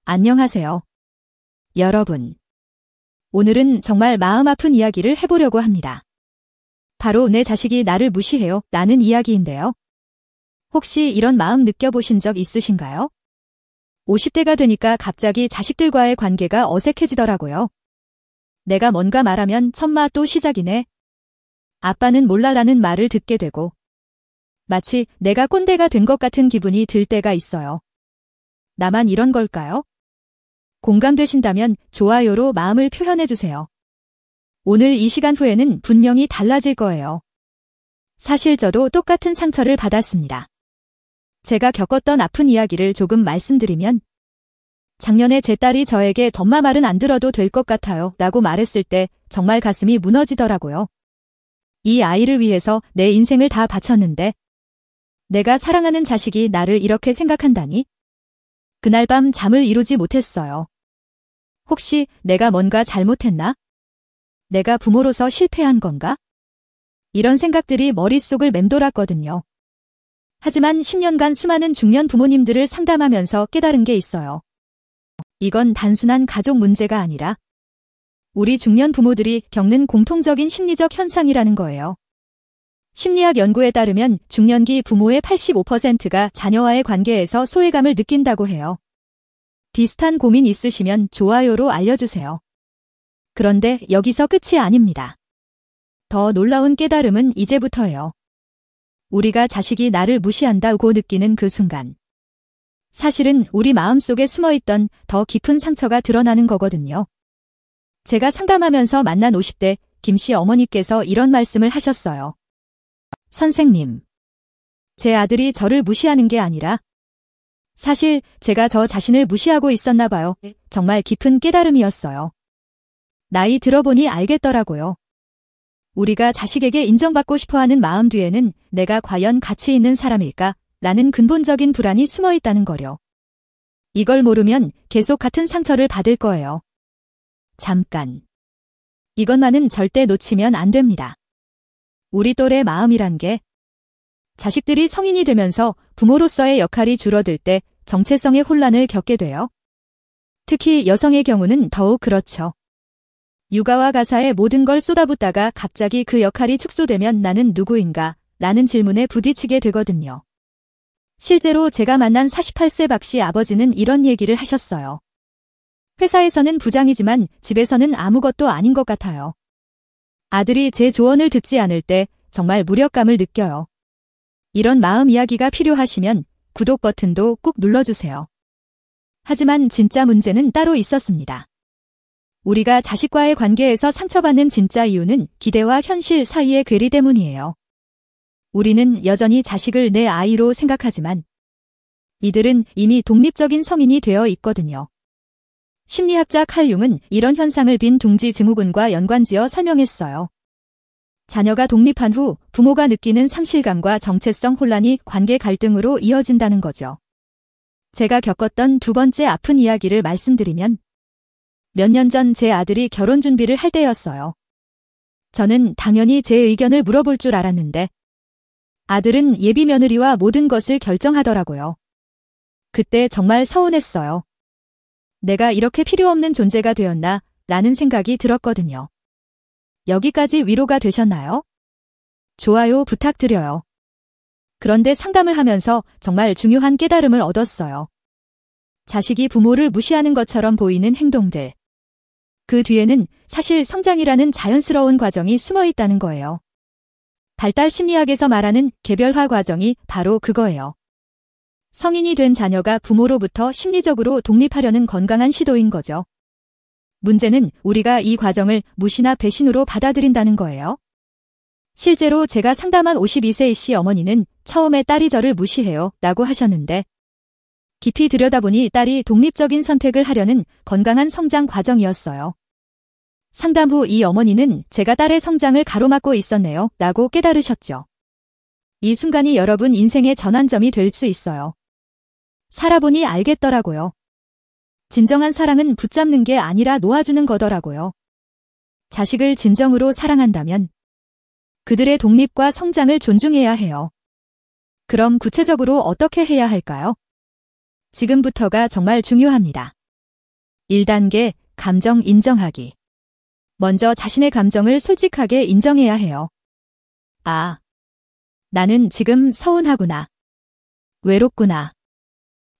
안녕하세요. 여러분. 오늘은 정말 마음 아픈 이야기를 해보려고 합니다. 바로 내 자식이 나를 무시해요 라는 이야기인데요. 혹시 이런 마음 느껴보신 적 있으신가요? 50대가 되니까 갑자기 자식들과의 관계가 어색해지더라고요. 내가 뭔가 말하면 천마 또 시작이네. 아빠는 몰라라는 말을 듣게 되고 마치 내가 꼰대가 된 것 같은 기분이 들 때가 있어요. 나만 이런 걸까요? 공감되신다면 좋아요로 마음을 표현해주세요. 오늘 이 시간 후에는 분명히 달라질 거예요. 사실 저도 똑같은 상처를 받았습니다. 제가 겪었던 아픈 이야기를 조금 말씀드리면 작년에 제 딸이 저에게 엄마 말은 안 들어도 될 것 같아요 라고 말했을 때 정말 가슴이 무너지더라고요. 이 아이를 위해서 내 인생을 다 바쳤는데 내가 사랑하는 자식이 나를 이렇게 생각한다니? 그날 밤 잠을 이루지 못했어요. 혹시 내가 뭔가 잘못했나? 내가 부모로서 실패한 건가? 이런 생각들이 머릿속을 맴돌았거든요. 하지만 10년간 수많은 중년 부모님들을 상담하면서 깨달은 게 있어요. 이건 단순한 가족 문제가 아니라 우리 중년 부모들이 겪는 공통적인 심리적 현상이라는 거예요. 심리학 연구에 따르면 중년기 부모의 85%가 자녀와의 관계에서 소외감을 느낀다고 해요. 비슷한 고민 있으시면 좋아요로 알려주세요. 그런데 여기서 끝이 아닙니다. 더 놀라운 깨달음은 이제부터예요. 우리가 자식이 나를 무시한다고 느끼는 그 순간. 사실은 우리 마음속에 숨어있던 더 깊은 상처가 드러나는 거거든요. 제가 상담하면서 만난 50대 김씨 어머니께서 이런 말씀을 하셨어요. 선생님, 제 아들이 저를 무시하는 게 아니라 사실 제가 저 자신을 무시하고 있었나 봐요. 정말 깊은 깨달음이었어요. 나이 들어보니 알겠더라고요. 우리가 자식에게 인정받고 싶어하는 마음 뒤에는 내가 과연 가치 있는 사람일까? 라는 근본적인 불안이 숨어 있다는 거요. 이걸 모르면 계속 같은 상처를 받을 거예요. 잠깐. 이것만은 절대 놓치면 안 됩니다. 우리 또래 마음이란 게 자식들이 성인이 되면서 부모로서의 역할이 줄어들 때 정체성의 혼란을 겪게 돼요. 특히 여성의 경우는 더욱 그렇죠. 육아와 가사에 모든 걸 쏟아붓다가 갑자기 그 역할이 축소되면 나는 누구인가? 라는 질문에 부딪히게 되거든요. 실제로 제가 만난 48세 박씨 아버지는 이런 얘기를 하셨어요. 회사에서는 부장이지만 집에서는 아무것도 아닌 것 같아요. 아들이 제 조언을 듣지 않을 때 정말 무력감을 느껴요. 이런 마음 이야기가 필요하시면 구독 버튼도 꾹 눌러주세요. 하지만 진짜 문제는 따로 있었습니다. 우리가 자식과의 관계에서 상처받는 진짜 이유는 기대와 현실 사이의 괴리 때문이에요. 우리는 여전히 자식을 내 아이로 생각하지만 이들은 이미 독립적인 성인이 되어 있거든요. 심리학자 칼 융은 이런 현상을 빈 둥지 증후군과 연관지어 설명했어요. 자녀가 독립한 후 부모가 느끼는 상실감과 정체성 혼란이 관계 갈등으로 이어진다는 거죠. 제가 겪었던 두 번째 아픈 이야기를 말씀드리면 몇 년 전 제 아들이 결혼 준비를 할 때였어요. 저는 당연히 제 의견을 물어볼 줄 알았는데 아들은 예비 며느리와 모든 것을 결정하더라고요. 그때 정말 서운했어요. 내가 이렇게 필요 없는 존재가 되었나? 라는 생각이 들었거든요. 여기까지 위로가 되셨나요? 좋아요 부탁드려요. 그런데 상담을 하면서 정말 중요한 깨달음을 얻었어요. 자식이 부모를 무시하는 것처럼 보이는 행동들. 그 뒤에는 사실 성장이라는 자연스러운 과정이 숨어 있다는 거예요. 발달 심리학에서 말하는 개별화 과정이 바로 그거예요. 성인이 된 자녀가 부모로부터 심리적으로 독립하려는 건강한 시도인 거죠. 문제는 우리가 이 과정을 무시나 배신으로 받아들인다는 거예요. 실제로 제가 상담한 52세 씨 어머니는 처음에 딸이 저를 무시해요 라고 하셨는데 깊이 들여다보니 딸이 독립적인 선택을 하려는 건강한 성장 과정이었어요. 상담 후 이 어머니는 제가 딸의 성장을 가로막고 있었네요 라고 깨달으셨죠. 이 순간이 여러분 인생의 전환점이 될 수 있어요. 살아보니 알겠더라고요. 진정한 사랑은 붙잡는 게 아니라 놓아주는 거더라고요. 자식을 진정으로 사랑한다면 그들의 독립과 성장을 존중해야 해요. 그럼 구체적으로 어떻게 해야 할까요? 지금부터가 정말 중요합니다. 1단계, 감정 인정하기. 먼저 자신의 감정을 솔직하게 인정해야 해요. 아, 나는 지금 서운하구나. 외롭구나.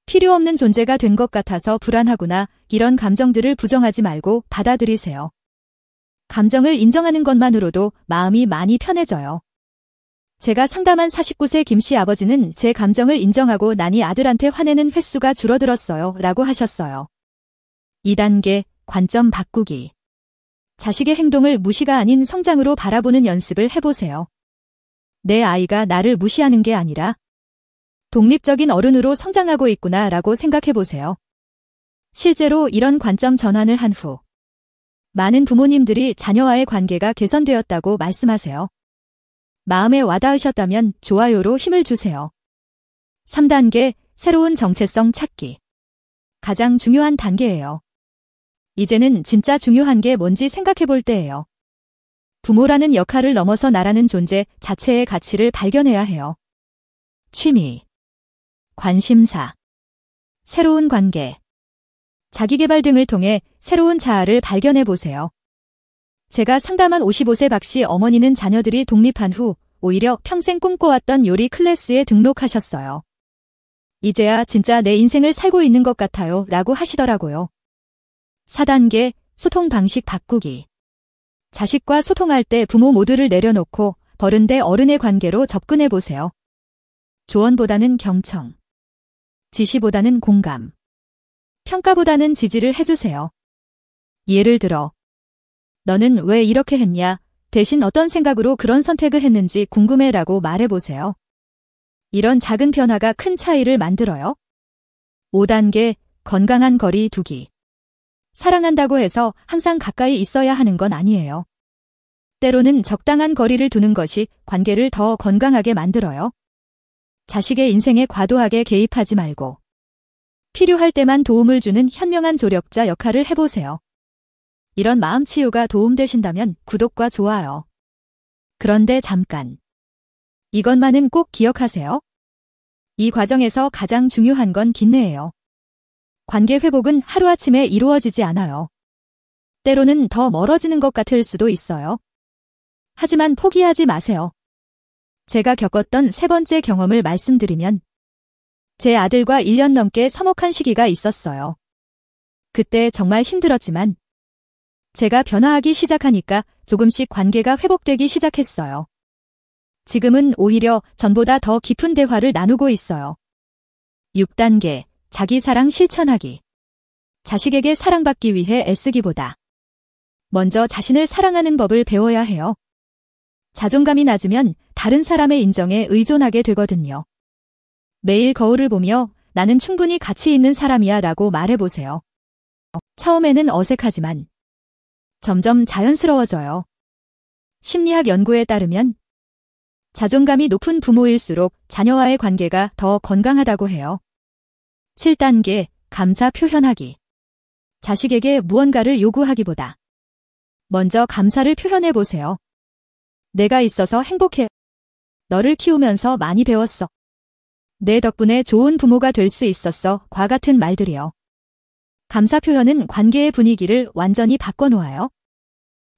필요 없는 존재가 된 것 같아서 불안하구나. 이런 감정들을 부정하지 말고 받아들이세요. 감정을 인정하는 것만으로도 마음이 많이 편해져요. 제가 상담한 49세 김씨 아버지는 제 감정을 인정하고 나니 아들한테 화내는 횟수가 줄어들었어요. 라고 하셨어요. 2단계, 관점 바꾸기. 자식의 행동을 무시가 아닌 성장으로 바라보는 연습을 해보세요. 내 아이가 나를 무시하는 게 아니라 독립적인 어른으로 성장하고 있구나 라고 생각해보세요. 실제로 이런 관점 전환을 한 후 많은 부모님들이 자녀와의 관계가 개선되었다고 말씀하세요. 마음에 와닿으셨다면 좋아요로 힘을 주세요. 3단계, 새로운 정체성 찾기. 가장 중요한 단계예요. 이제는 진짜 중요한 게 뭔지 생각해 볼 때예요. 부모라는 역할을 넘어서 나라는 존재 자체의 가치를 발견해야 해요. 취미, 관심사, 새로운 관계, 자기계발 등을 통해 새로운 자아를 발견해 보세요. 제가 상담한 55세 박씨 어머니는 자녀들이 독립한 후 오히려 평생 꿈꿔왔던 요리 클래스에 등록하셨어요. 이제야 진짜 내 인생을 살고 있는 것 같아요 라고 하시더라고요. 4단계, 소통 방식 바꾸기. 자식과 소통할 때 부모 모두를 내려놓고 버른대 어른의 관계로 접근해 보세요. 조언보다는 경청, 지시보다는 공감, 평가보다는 지지를 해주세요. 예를 들어, 너는 왜 이렇게 했냐? 대신 어떤 생각으로 그런 선택을 했는지 궁금해라고 말해보세요. 이런 작은 변화가 큰 차이를 만들어요. 5단계, 건강한 거리 두기. 사랑한다고 해서 항상 가까이 있어야 하는 건 아니에요. 때로는 적당한 거리를 두는 것이 관계를 더 건강하게 만들어요. 자식의 인생에 과도하게 개입하지 말고 필요할 때만 도움을 주는 현명한 조력자 역할을 해보세요. 이런 마음 치유가 도움되신다면 구독과 좋아요. 그런데 잠깐. 이것만은 꼭 기억하세요. 이 과정에서 가장 중요한 건 긴내예요. 관계 회복은 하루아침에 이루어지지 않아요. 때로는 더 멀어지는 것 같을 수도 있어요. 하지만 포기하지 마세요. 제가 겪었던 세 번째 경험을 말씀드리면 제 아들과 1년 넘게 서먹한 시기가 있었어요. 그때 정말 힘들었지만 제가 변화하기 시작하니까 조금씩 관계가 회복되기 시작했어요. 지금은 오히려 전보다 더 깊은 대화를 나누고 있어요. 6단계, 자기사랑 실천하기. 자식에게 사랑받기 위해 애쓰기보다 먼저 자신을 사랑하는 법을 배워야 해요. 자존감이 낮으면 다른 사람의 인정에 의존하게 되거든요. 매일 거울을 보며 나는 충분히 가치 있는 사람이야 라고 말해보세요. 처음에는 어색하지만 점점 자연스러워져요. 심리학 연구에 따르면 자존감이 높은 부모일수록 자녀와의 관계가 더 건강하다고 해요. 7단계, 감사 표현하기. 자식에게 무언가를 요구하기보다 먼저 감사를 표현해 보세요. 내가 있어서 행복해. 너를 키우면서 많이 배웠어. 내 덕분에 좋은 부모가 될 수 있었어. 과 같은 말들이요. 감사 표현은 관계의 분위기를 완전히 바꿔놓아요.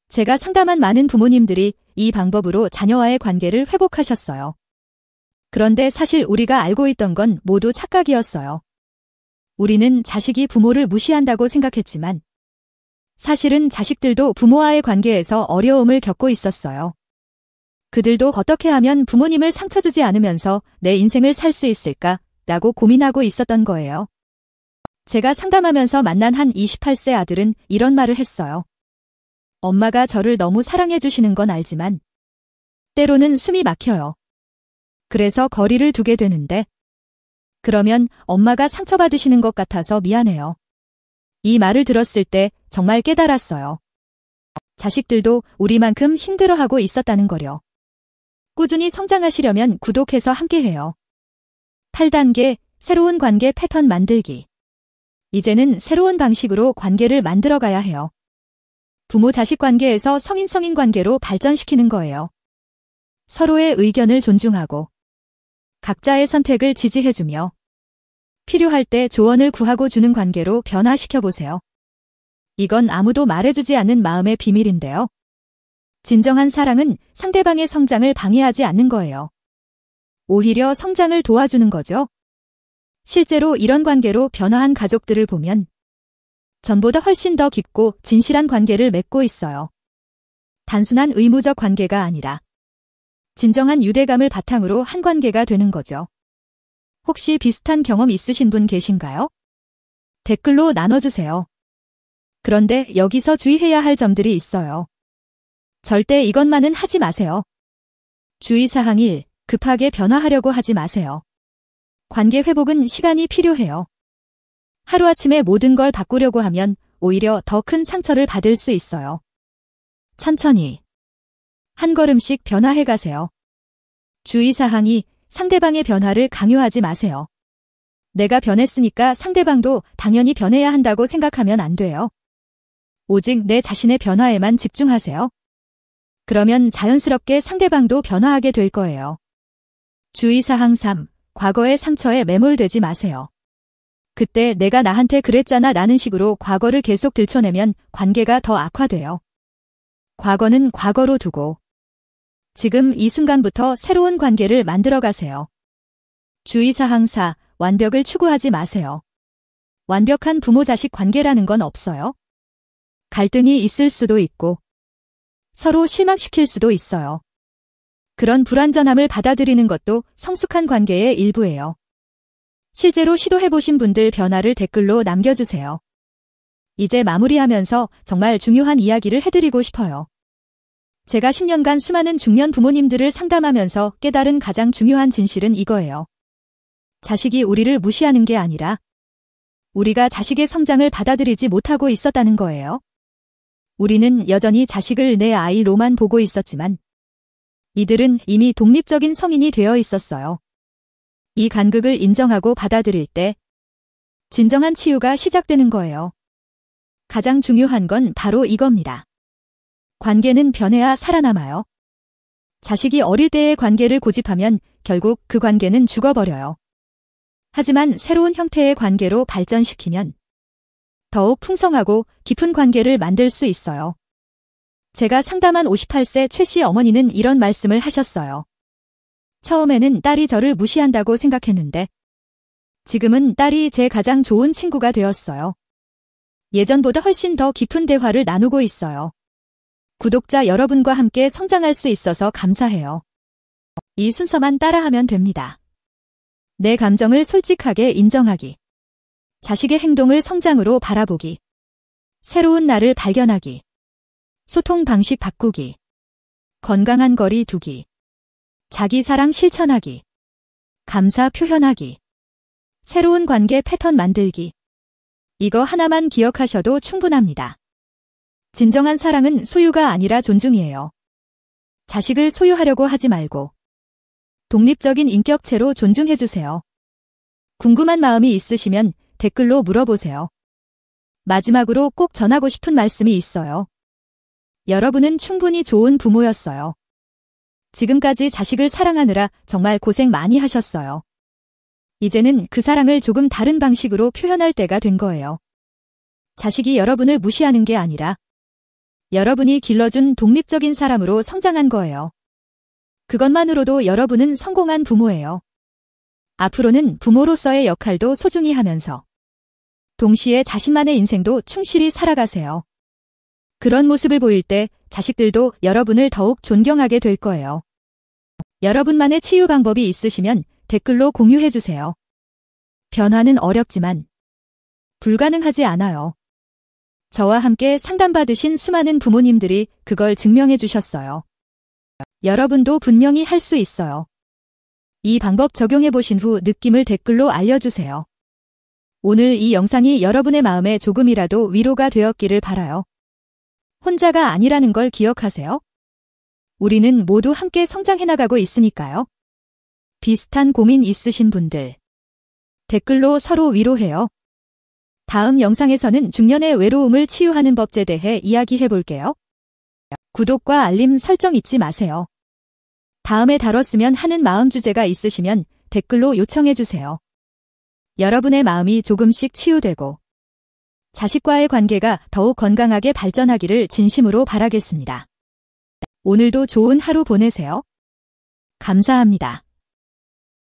제가 상담한 많은 부모님들이 이 방법으로 자녀와의 관계를 회복하셨어요. 그런데 사실 우리가 알고 있던 건 모두 착각이었어요. 우리는 자식이 부모를 무시한다고 생각했지만 사실은 자식들도 부모와의 관계에서 어려움을 겪고 있었어요. 그들도 어떻게 하면 부모님을 상처 주지 않으면서 내 인생을 살 수 있을까? 라고 고민하고 있었던 거예요. 제가 상담하면서 만난 한 28세 아들은 이런 말을 했어요. 엄마가 저를 너무 사랑해 주시는 건 알지만 때로는 숨이 막혀요. 그래서 거리를 두게 되는데 그러면 엄마가 상처받으시는 것 같아서 미안해요. 이 말을 들었을 때 정말 깨달았어요. 자식들도 우리만큼 힘들어하고 있었다는 거려. 꾸준히 성장하시려면 구독해서 함께해요. 8단계, 새로운 관계 패턴 만들기. 이제는 새로운 방식으로 관계를 만들어가야 해요. 부모-자식 관계에서 성인-성인 관계로 발전시키는 거예요. 서로의 의견을 존중하고 각자의 선택을 지지해주며 필요할 때 조언을 구하고 주는 관계로 변화시켜보세요. 이건 아무도 말해주지 않는 마음의 비밀인데요. 진정한 사랑은 상대방의 성장을 방해하지 않는 거예요. 오히려 성장을 도와주는 거죠. 실제로 이런 관계로 변화한 가족들을 보면 전보다 훨씬 더 깊고 진실한 관계를 맺고 있어요. 단순한 의무적 관계가 아니라 진정한 유대감을 바탕으로 한 관계가 되는 거죠. 혹시 비슷한 경험 있으신 분 계신가요? 댓글로 나눠주세요. 그런데 여기서 주의해야 할 점들이 있어요. 절대 이것만은 하지 마세요. 주의사항 1. 급하게 변화하려고 하지 마세요. 관계 회복은 시간이 필요해요. 하루아침에 모든 걸 바꾸려고 하면 오히려 더 큰 상처를 받을 수 있어요. 천천히 한 걸음씩 변화해 가세요. 주의사항 2. 상대방의 변화를 강요하지 마세요. 내가 변했으니까 상대방도 당연히 변해야 한다고 생각하면 안 돼요. 오직 내 자신의 변화에만 집중하세요. 그러면 자연스럽게 상대방도 변화하게 될 거예요. 주의사항 3. 과거의 상처에 매몰되지 마세요. 그때 내가 나한테 그랬잖아 라는 식으로 과거를 계속 들춰내면 관계가 더 악화돼요. 과거는 과거로 두고 지금 이 순간부터 새로운 관계를 만들어 가세요. 주의사항 4. 완벽을 추구하지 마세요. 완벽한 부모-자식 관계라는 건 없어요. 갈등이 있을 수도 있고 서로 실망시킬 수도 있어요. 그런 불완전함을 받아들이는 것도 성숙한 관계의 일부예요. 실제로 시도해보신 분들 변화를 댓글로 남겨주세요. 이제 마무리하면서 정말 중요한 이야기를 해드리고 싶어요. 제가 10년간 수많은 중년 부모님들을 상담하면서 깨달은 가장 중요한 진실은 이거예요. 자식이 우리를 무시하는 게 아니라 우리가 자식의 성장을 받아들이지 못하고 있었다는 거예요. 우리는 여전히 자식을 내 아이로만 보고 있었지만 이들은 이미 독립적인 성인이 되어 있었어요. 이 간극을 인정하고 받아들일 때 진정한 치유가 시작되는 거예요. 가장 중요한 건 바로 이겁니다. 관계는 변해야 살아남아요. 자식이 어릴 때의 관계를 고집하면 결국 그 관계는 죽어버려요. 하지만 새로운 형태의 관계로 발전시키면 더욱 풍성하고 깊은 관계를 만들 수 있어요. 제가 상담한 58세 최 씨 어머니는 이런 말씀을 하셨어요. 처음에는 딸이 저를 무시한다고 생각했는데 지금은 딸이 제 가장 좋은 친구가 되었어요. 예전보다 훨씬 더 깊은 대화를 나누고 있어요. 구독자 여러분과 함께 성장할 수 있어서 감사해요. 이 순서만 따라하면 됩니다. 내 감정을 솔직하게 인정하기. 자식의 행동을 성장으로 바라보기. 새로운 나를 발견하기. 소통 방식 바꾸기. 건강한 거리 두기. 자기 사랑 실천하기. 감사 표현하기. 새로운 관계 패턴 만들기. 이거 하나만 기억하셔도 충분합니다. 진정한 사랑은 소유가 아니라 존중이에요. 자식을 소유하려고 하지 말고 독립적인 인격체로 존중해주세요. 궁금한 마음이 있으시면 댓글로 물어보세요. 마지막으로 꼭 전하고 싶은 말씀이 있어요. 여러분은 충분히 좋은 부모였어요. 지금까지 자식을 사랑하느라 정말 고생 많이 하셨어요. 이제는 그 사랑을 조금 다른 방식으로 표현할 때가 된 거예요. 자식이 여러분을 무시하는 게 아니라 여러분이 길러준 독립적인 사람으로 성장한 거예요. 그것만으로도 여러분은 성공한 부모예요. 앞으로는 부모로서의 역할도 소중히 하면서 동시에 자신만의 인생도 충실히 살아가세요. 그런 모습을 보일 때 자식들도 여러분을 더욱 존경하게 될 거예요. 여러분만의 치유 방법이 있으시면 댓글로 공유해주세요. 변화는 어렵지만 불가능하지 않아요. 저와 함께 상담받으신 수많은 부모님들이 그걸 증명해 주셨어요. 여러분도 분명히 할 수 있어요. 이 방법 적용해 보신 후 느낌을 댓글로 알려주세요. 오늘 이 영상이 여러분의 마음에 조금이라도 위로가 되었기를 바라요. 혼자가 아니라는 걸 기억하세요. 우리는 모두 함께 성장해 나가고 있으니까요. 비슷한 고민 있으신 분들 댓글로 서로 위로해요. 다음 영상에서는 중년의 외로움을 치유하는 법에 대해 이야기해 볼게요. 구독과 알림 설정 잊지 마세요. 다음에 다뤘으면 하는 마음 주제가 있으시면 댓글로 요청해 주세요. 여러분의 마음이 조금씩 치유되고 자식과의 관계가 더욱 건강하게 발전하기를 진심으로 바라겠습니다. 오늘도 좋은 하루 보내세요. 감사합니다.